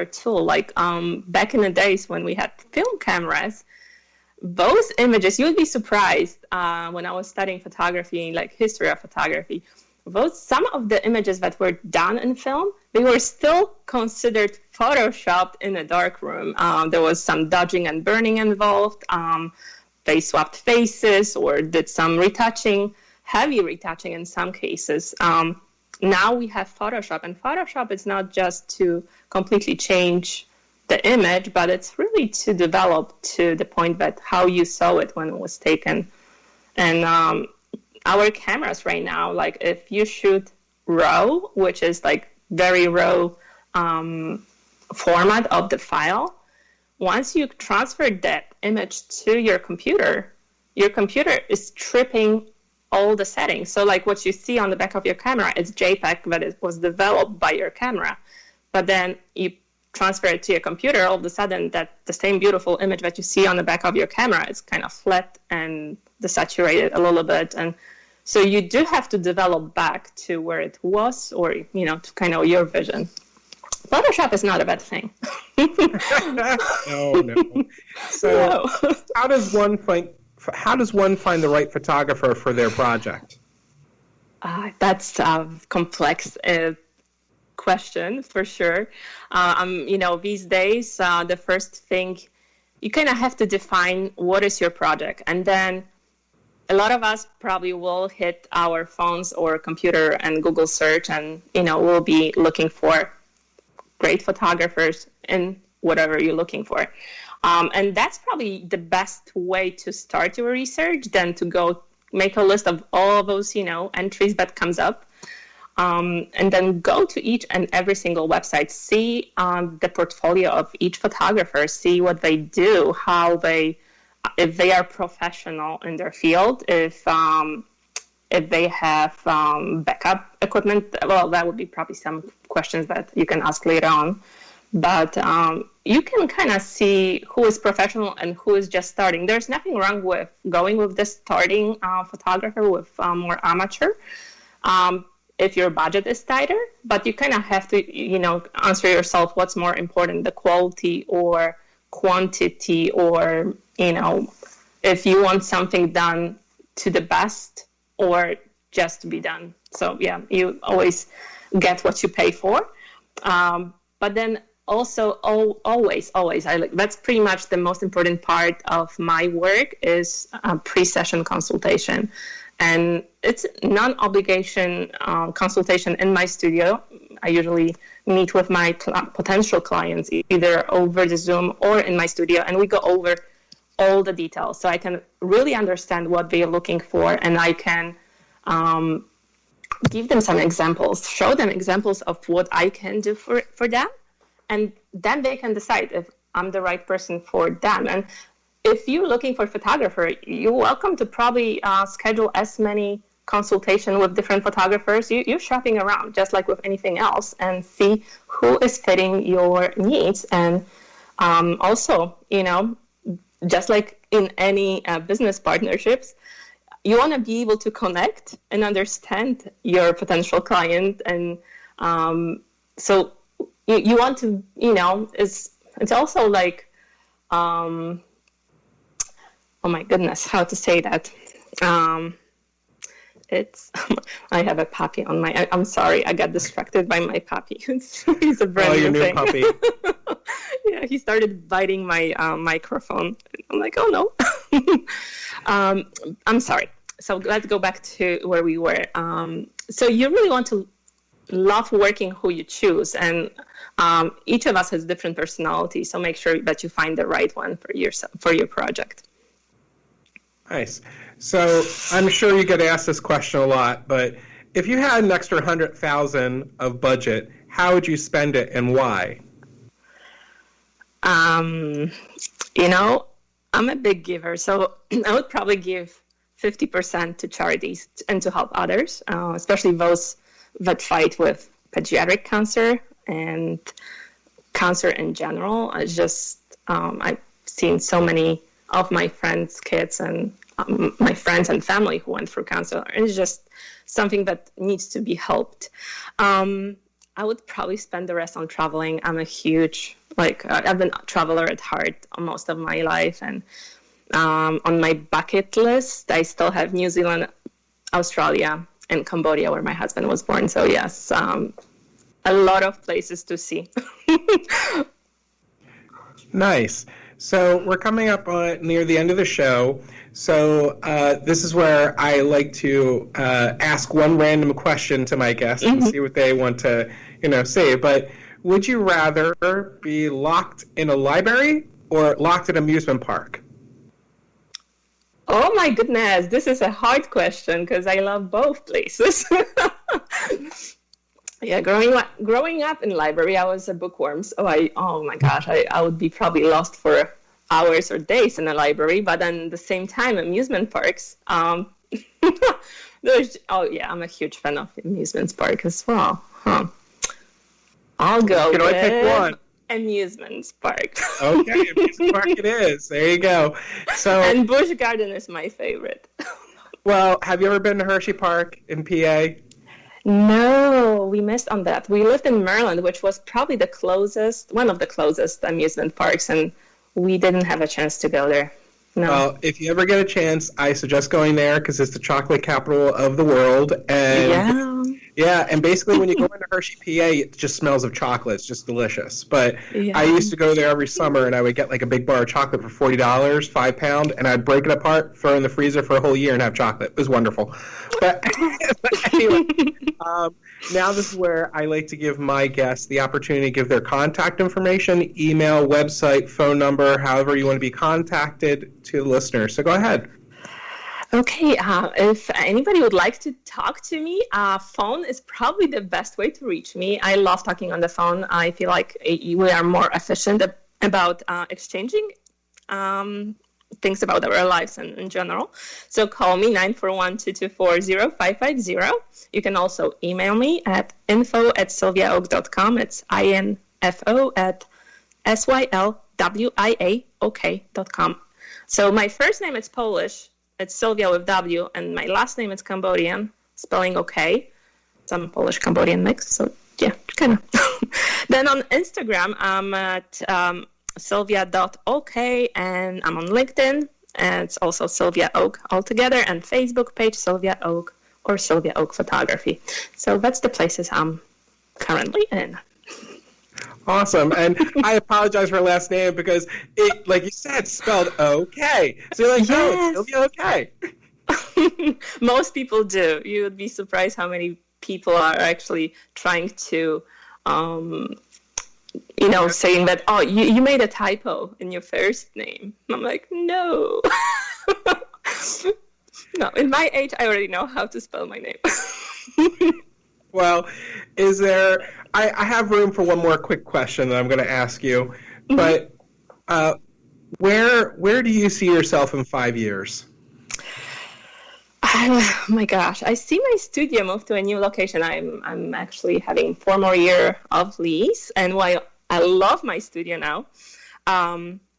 tool. Like back in the days when we had film cameras, those images, you would be surprised when I was studying photography, like history of photography, some of the images that were done in film, they were still considered photoshopped in a dark room. There was some dodging and burning involved. They swapped faces or did some retouching, heavy retouching in some cases. Now we have Photoshop, and Photoshop is not just to completely change the image, but it's really to develop to the point that how you saw it when it was taken. And our cameras right now, like if you shoot RAW, which is like very raw format of the file, once you transfer that image to your computer is stripping all the settings. So like what you see on the back of your camera is JPEG that it was developed by your camera, but then you transfer it to your computer, all of a sudden that the same beautiful image that you see on the back of your camera is kind of flat and desaturated a little bit. And so you do have to develop back to where it was, or, you know, to kind of your vision. Photoshop is not a bad thing. No. So no. How does one find the right photographer for their project? That's a complex question for sure. You know, these days, the first thing, you kind of have to define what is your project. And then a lot of us probably will hit our phones or computer and Google search, and, you know, we'll be looking for great photographers in whatever you're looking for. And that's probably the best way to start your research, than to go make a list of all those, you know, entries that comes up. And then go to each and every single website, see the portfolio of each photographer, see what they do, if they are professional in their field, if they have backup equipment. Well, that would be probably some questions that you can ask later on. But you can kind of see who is professional and who is just starting. There's nothing wrong with going with the starting photographer, with more amateur, if your budget is tighter. But you kind of have to, you know, answer yourself what's more important, the quality or quantity, or, you know, if you want something done to the best or just to be done. So yeah, you always get what you pay for. But then also always, that's pretty much the most important part of my work is pre-session consultation. And it's non-obligation consultation in my studio. I usually meet with my potential clients either over the Zoom or in my studio, and we go over all the details. So I can really understand what they're looking for, and I can give them some examples, show them examples of what I can do for them, and then they can decide if I'm the right person for them. And if you're looking for a photographer, you're welcome to probably schedule as many consultations with different photographers. You're shopping around just like with anything else, and see who is fitting your needs. And also, you know, just like in any business partnerships, you want to be able to connect and understand your potential client. And so you want to, you know, it's also like, oh my goodness, how to say that? I have a puppy on I'm sorry, I got distracted by my puppy. He's a brand new thing. Puppy. Yeah, he started biting my microphone. I'm like, oh no. I'm sorry. So let's go back to where we were. So you really want to love working who you choose, and each of us has different personalities. So make sure that you find the right one for yourself, for your project. Nice. So I'm sure you get asked this question a lot, but if you had an extra $100,000 of budget, how would you spend it and why? You know, I'm a big giver, so I would probably give 50% to charities and to help others, especially those that fight with pediatric cancer and cancer in general. I've seen so many of my friends' kids and my friends and family who went through cancer. It's just something that needs to be helped. I I would probably spend the rest on traveling. I'm a huge, I've been a traveler at heart most of my life. And on my bucket list, I still have New Zealand, Australia, and Cambodia, where my husband was born. So yes, a lot of places to see. Nice. So we're coming up near the end of the show. So this is where I like to ask one random question to my guests and see what they want to, say. But would you rather be locked in a library or locked in an amusement park? Oh my goodness, this is a hard question because I love both places. Yeah, growing up in library, I was a bookworm. So oh my gosh, I would be probably lost for hours or days in a library. But then at the same time, amusement parks. I'm a huge fan of amusement park as well. I'll go with pick one. Amusement park. Okay, amusement park it is. There you go. And Busch Garden is my favorite. Well, have you ever been to Hershey Park in PA? No, we missed on that. We lived in Maryland, which was probably one of the closest amusement parks, and we didn't have a chance to go there. No. Well, if you ever get a chance, I suggest going there because it's the chocolate capital of the world. And yeah, and basically when you go into Hershey, PA, it just smells of chocolate. It's just delicious. But I used to go there every summer, and I would get like a big bar of chocolate for $40, 5 pound, and I'd break it apart, throw it in the freezer for a whole year, and have chocolate. It was wonderful. But anyway, now this is where I like to give my guests the opportunity to give their contact information, email, website, phone number, however you want to be contacted to the listeners. So go ahead. Okay, if anybody would like to talk to me, phone is probably the best way to reach me. I love talking on the phone. I feel like we are more efficient about exchanging things about our lives in general. So call me 941-224-0550. You can also email me at info@sylwiaok.com. It's info@SYLWIAOK.com. So my first name is Polish. It's Sylwia with W, and my last name is Cambodian, spelling okay. Some Polish-Cambodian mix, so yeah, kind of. Then on Instagram, I'm at Sylwia.ok, and I'm on LinkedIn, and it's also Sylwia Ok altogether, and Facebook page Sylwia Ok or Sylwia Ok Photography. So that's the places I'm currently in. Awesome. And I apologize for her last name because it, like you said, spelled okay. So you're like, no, it's Sylwia Okay. Most people do. You would be surprised how many people are actually trying to, saying that, oh, you made a typo in your first name. I'm like, no. No, in my age, I already know how to spell my name. Well, I have room for one more quick question that I'm going to ask you, but where do you see yourself in 5 years? Oh my gosh, I see my studio move to a new location. I'm actually having 4 more years of lease, and while I love my studio now,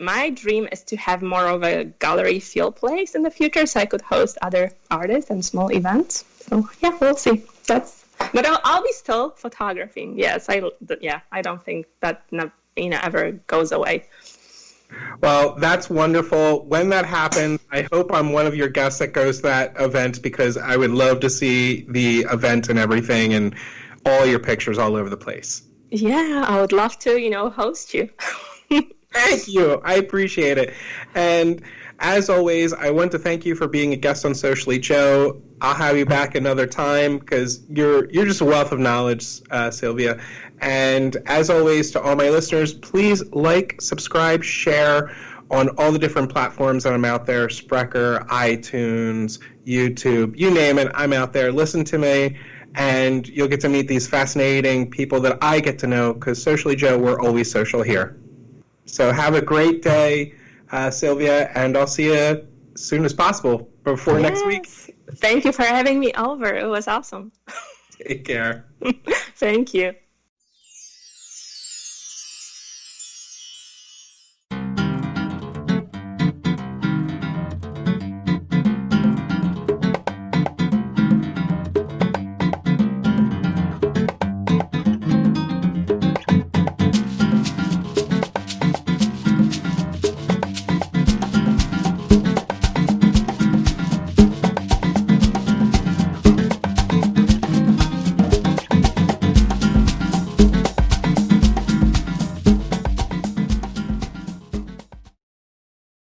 my dream is to have more of a gallery feel place in the future, so I could host other artists and small events. So yeah, we'll see. But I'll be still photographing. Yes, I don't think that ever goes away. Well, that's wonderful. When that happens, I hope I'm one of your guests that goes to that event because I would love to see the event and everything and all your pictures all over the place. Yeah, I would love to, host you. Thank you. I appreciate it. And as always, I want to thank you for being a guest on Socially Joe. I'll have you back another time because you're just a wealth of knowledge, Sylwia. And as always, to all my listeners, please like, subscribe, share on all the different platforms that I'm out there, Spreaker, iTunes, YouTube, you name it, I'm out there. Listen to me, and you'll get to meet these fascinating people that I get to know because Socially Joe, we're always social here. So have a great day, Sylwia, and I'll see you as soon as possible before next week. Thank you for having me over. It was awesome. Take care. Thank you.